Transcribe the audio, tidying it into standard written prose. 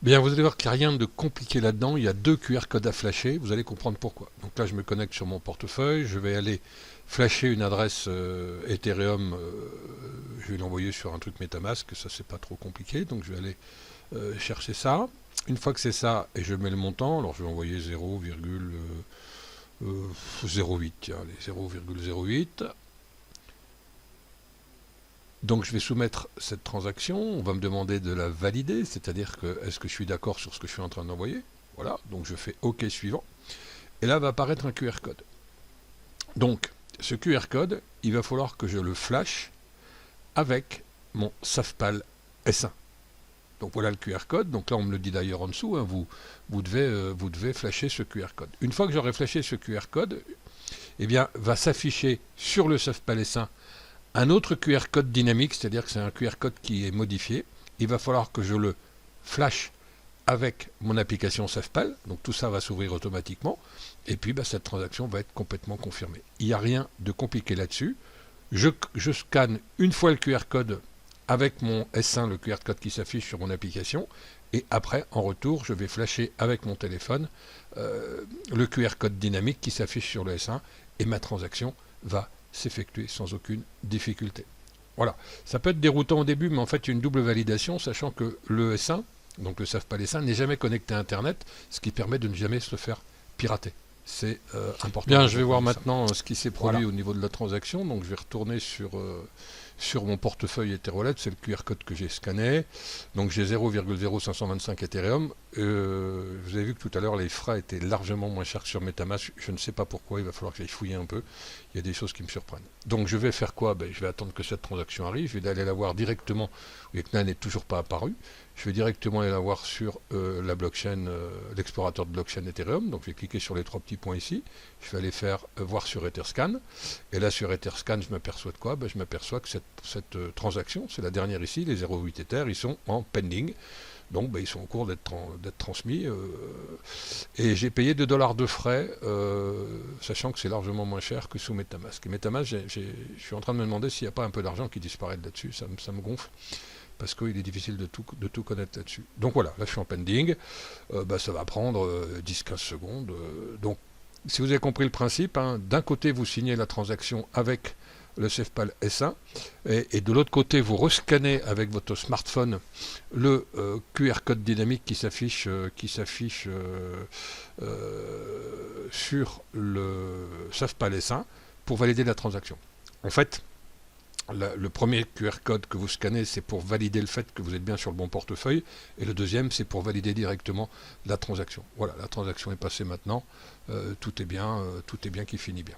Bien, vous allez voir qu'il n'y a rien de compliqué là-dedans. Il y a deux QR codes à flasher. Vous allez comprendre pourquoi. Donc là, je me connecte sur mon portefeuille. Je vais aller flasher une adresse Ethereum. Je vais l'envoyer sur un truc MetaMask. Ça, c'est pas trop compliqué. Donc, je vais aller chercher ça. Une fois que c'est ça, et je mets le montant, alors je vais envoyer 0,08. Tiens, allez, 0,08. Donc je vais soumettre cette transaction, on va me demander de la valider, c'est-à-dire que est-ce que je suis d'accord sur ce que je suis en train d'envoyer. Voilà, donc je fais OK suivant. Et là va apparaître un QR code. Donc ce QR code, il va falloir que je le flash avec mon SafePal S1. Donc voilà le QR code, donc là on me le dit d'ailleurs en dessous, hein, vous devez flasher ce QR code. Une fois que j'aurai flashé ce QR code, eh bien va s'afficher sur le SafePal S1 un autre QR code dynamique, c'est-à-dire que c'est un QR code qui est modifié. Il va falloir que je le flash avec mon application SafePal, donc tout ça va s'ouvrir automatiquement, et puis cette transaction va être complètement confirmée. Il n'y a rien de compliqué là-dessus. Je scanne une fois le QR code avec mon S1, le QR code qui s'affiche sur mon application, et après, en retour, je vais flasher avec mon téléphone le QR code dynamique qui s'affiche sur le S1, et ma transaction va s'effectuer sans aucune difficulté. Voilà, ça peut être déroutant au début, mais en fait il y a une double validation, sachant que le S1, donc le SafePal S1, n'est jamais connecté à Internet, ce qui permet de ne jamais se faire pirater. C'est important. Bien, je vais voir maintenant ce qui s'est produit au niveau de la transaction, donc je vais retourner sur mon portefeuille Etherwallet, c'est le QR code que j'ai scanné, donc j'ai 0,0525 Ethereum. Vous avez vu que tout à l'heure les frais étaient largement moins chers que sur Metamask, je ne sais pas pourquoi, il va falloir que j'aille fouiller un peu, il y a des choses qui me surprennent. Donc je vais faire quoi? Je vais attendre que cette transaction arrive, je vais aller la voir directement, vous voyez que là elle n'est toujours pas apparue, je vais directement aller la voir sur la blockchain, l'explorateur de blockchain Ethereum, donc je vais cliquer sur les trois petits points ici, je vais aller faire voir sur Etherscan, et là sur Etherscan je m'aperçois de quoi? Je m'aperçois que cette transaction, c'est la dernière ici, les 0,8 Ether, ils sont en pending, donc ils sont en cours d'être transmis, et j'ai payé 2 $ de frais, sachant que c'est largement moins cher que sous Metamask. Et Metamask, je suis en train de me demander s'il n'y a pas un peu d'argent qui disparaît là-dessus, ça me gonfle, parce qu'il est difficile de tout connaître là-dessus. Donc voilà, là je suis en pending, ça va prendre 10-15 secondes. Donc si vous avez compris le principe, hein, d'un côté vous signez la transaction avec le SafePal S1, et de l'autre côté vous rescannez avec votre smartphone le QR code dynamique qui s'affiche sur le SafePal S1 pour valider la transaction. En fait, le premier QR code que vous scannez, c'est pour valider le fait que vous êtes bien sur le bon portefeuille, et le deuxième, c'est pour valider directement la transaction. Voilà, la transaction est passée maintenant, tout est bien qui finit bien.